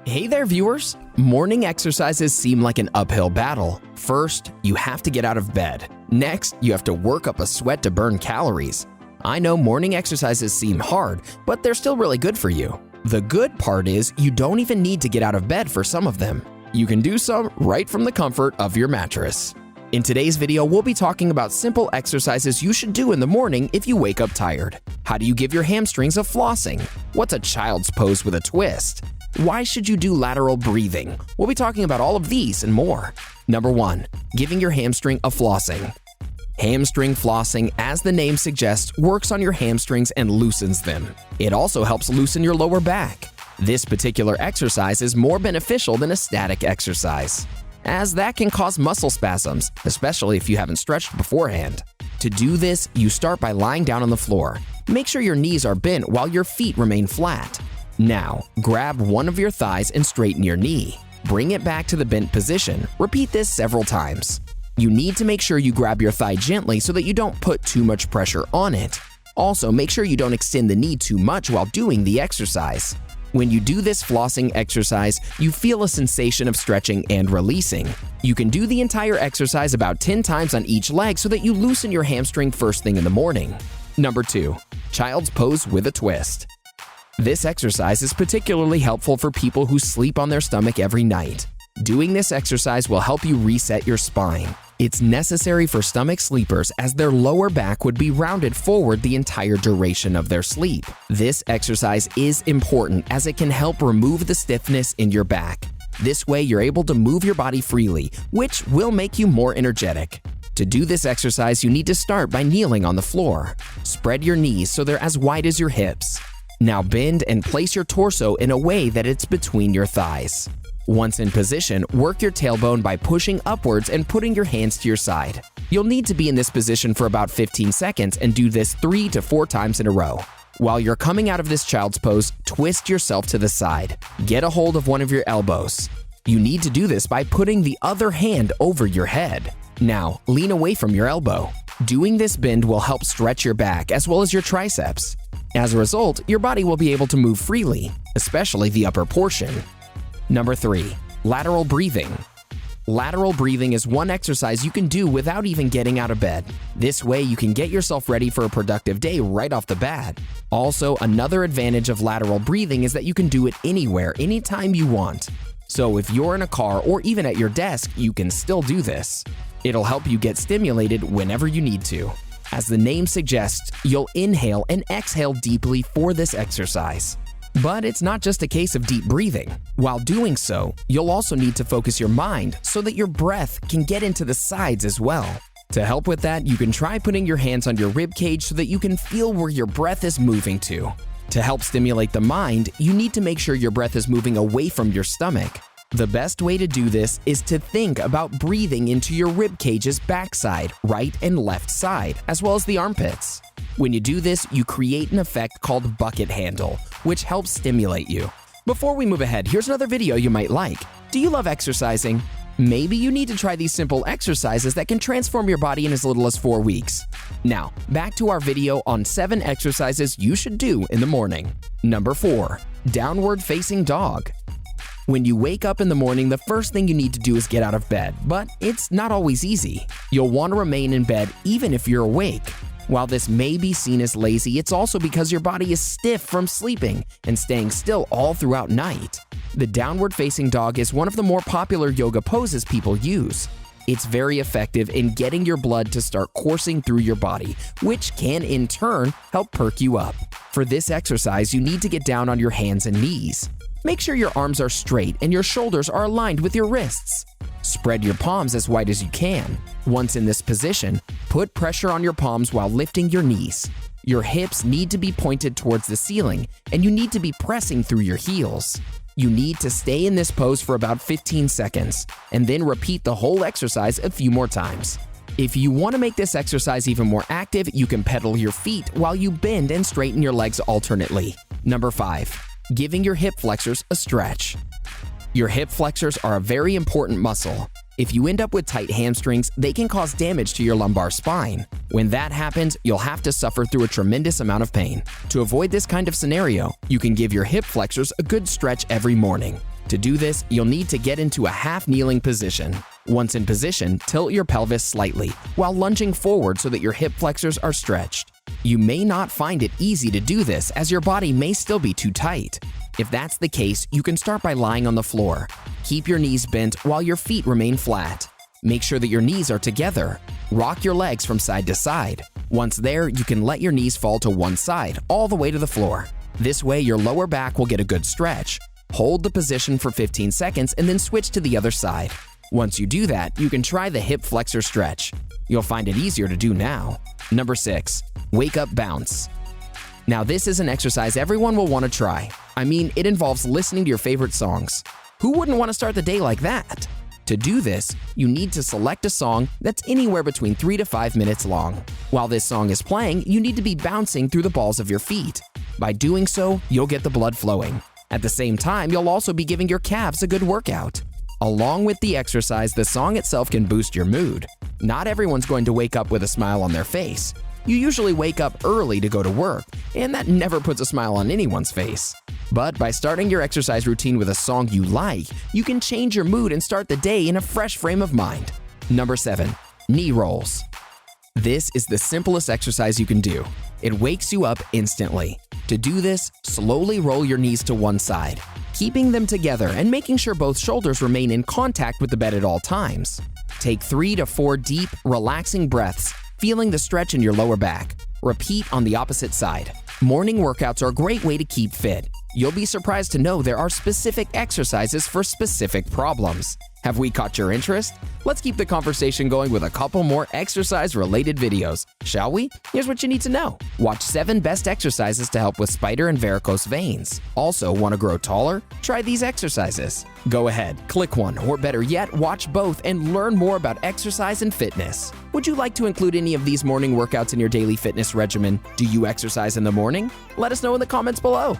Hey there, viewers! Morning exercises seem like an uphill battle. First, you have to get out of bed. Next, you have to work up a sweat to burn calories. I know morning exercises seem hard, but they're still really good for you. The good part is you don't even need to get out of bed for some of them. You can do some right from the comfort of your mattress. In today's video, we'll be talking about simple exercises you should do in the morning if you wake up tired. How do you give your hamstrings a flossing? What's a child's pose with a twist? Why should you do lateral breathing? We'll be talking about all of these and more. Number 1. Giving your hamstring a flossing. Hamstring flossing, as the name suggests, works on your hamstrings and loosens them. It also helps loosen your lower back. This particular exercise is more beneficial than a static exercise, as that can cause muscle spasms, especially if you haven't stretched beforehand. To do this, you start by lying down on the floor. Make sure your knees are bent while your feet remain flat. Now, grab one of your thighs and straighten your knee. Bring it back to the bent position. Repeat this several times. You need to make sure you grab your thigh gently so that you don't put too much pressure on it. Also, make sure you don't extend the knee too much while doing the exercise. When you do this flossing exercise, you feel a sensation of stretching and releasing. You can do the entire exercise about 10 times on each leg so that you loosen your hamstring first thing in the morning. Number 2. Child's pose with a twist. This exercise is particularly helpful for people who sleep on their stomach every night. Doing this exercise will help you reset your spine. It's necessary for stomach sleepers as their lower back would be rounded forward the entire duration of their sleep. This exercise is important as it can help remove the stiffness in your back. This way, you're able to move your body freely, which will make you more energetic. To do this exercise, you need to start by kneeling on the floor. Spread your knees so they're as wide as your hips. Now bend and place your torso in a way that it's between your thighs. Once in position, work your tailbone by pushing upwards and putting your hands to your side. You'll need to be in this position for about 15 seconds and do this 3 to 4 times in a row. While you're coming out of this child's pose, twist yourself to the side. Get a hold of one of your elbows. You need to do this by putting the other hand over your head. Now, lean away from your elbow. Doing this bend will help stretch your back as well as your triceps. As a result, your body will be able to move freely, especially the upper portion. Number 3. Lateral breathing. Lateral breathing is one exercise you can do without even getting out of bed. This way, you can get yourself ready for a productive day right off the bat. Also, another advantage of lateral breathing is that you can do it anywhere, anytime you want. So if you're in a car or even at your desk, you can still do this. It'll help you get stimulated whenever you need to. As the name suggests, you'll inhale and exhale deeply for this exercise. But it's not just a case of deep breathing. While doing so, you'll also need to focus your mind so that your breath can get into the sides as well. To help with that, you can try putting your hands on your rib cage so that you can feel where your breath is moving to. To help stimulate the mind, you need to make sure your breath is moving away from your stomach. The best way to do this is to think about breathing into your rib cage's backside, right and left side, as well as the armpits. When you do this, you create an effect called bucket handle, which helps stimulate you. Before we move ahead, here's another video you might like. Do you love exercising? Maybe you need to try these simple exercises that can transform your body in as little as 4 weeks. Now, back to our video on 7 exercises you should do in the morning. Number 4. Downward facing dog. When you wake up in the morning, the first thing you need to do is get out of bed, but it's not always easy. You'll want to remain in bed even if you're awake. While this may be seen as lazy, it's also because your body is stiff from sleeping and staying still all throughout night. The downward facing dog is one of the more popular yoga poses people use. It's very effective in getting your blood to start coursing through your body, which can in turn help perk you up. For this exercise, you need to get down on your hands and knees. Make sure your arms are straight and your shoulders are aligned with your wrists. Spread your palms as wide as you can. Once in this position, put pressure on your palms while lifting your knees. Your hips need to be pointed towards the ceiling, and you need to be pressing through your heels. You need to stay in this pose for about 15 seconds, and then repeat the whole exercise a few more times. If you want to make this exercise even more active, you can pedal your feet while you bend and straighten your legs alternately. Number 5. Giving your hip flexors a stretch. Your hip flexors are a very important muscle. If you end up with tight hamstrings, they can cause damage to your lumbar spine. When that happens, you'll have to suffer through a tremendous amount of pain. To avoid this kind of scenario, you can give your hip flexors a good stretch every morning. To do this, you'll need to get into a half-kneeling position. Once in position, tilt your pelvis slightly while lunging forward so that your hip flexors are stretched. You may not find it easy to do this as your body may still be too tight. If that's the case, you can start by lying on the floor. Keep your knees bent while your feet remain flat. Make sure that your knees are together. Rock your legs from side to side. Once there, you can let your knees fall to one side all the way to the floor. This way, your lower back will get a good stretch. Hold the position for 15 seconds and then switch to the other side. Once you do that, you can try the hip flexor stretch. You'll find it easier to do now. Number 6. Wake up bounce. Now this is an exercise everyone will want to try. I mean, it involves listening to your favorite songs. Who wouldn't want to start the day like that? To do this, you need to select a song that's anywhere between 3 to 5 minutes long. While this song is playing, you need to be bouncing through the balls of your feet. By doing so, you'll get the blood flowing. At the same time, you'll also be giving your calves a good workout. Along with the exercise, the song itself can boost your mood. Not everyone's going to wake up with a smile on their face. You usually wake up early to go to work, and that never puts a smile on anyone's face. But by starting your exercise routine with a song you like, you can change your mood and start the day in a fresh frame of mind. Number 7. Knee rolls. This is the simplest exercise you can do. It wakes you up instantly. To do this, slowly roll your knees to one side, keeping them together and making sure both shoulders remain in contact with the bed at all times. Take 3 to 4 deep, relaxing breaths, feeling the stretch in your lower back. Repeat on the opposite side. Morning workouts are a great way to keep fit. You'll be surprised to know there are specific exercises for specific problems. Have we caught your interest? Let's keep the conversation going with a couple more exercise-related videos, shall we? Here's what you need to know. Watch 7 best exercises to help with spider and varicose veins. Also, want to grow taller? Try these exercises. Go ahead, click one, or better yet, watch both and learn more about exercise and fitness. Would you like to include any of these morning workouts in your daily fitness regimen? Do you exercise in the morning? Let us know in the comments below.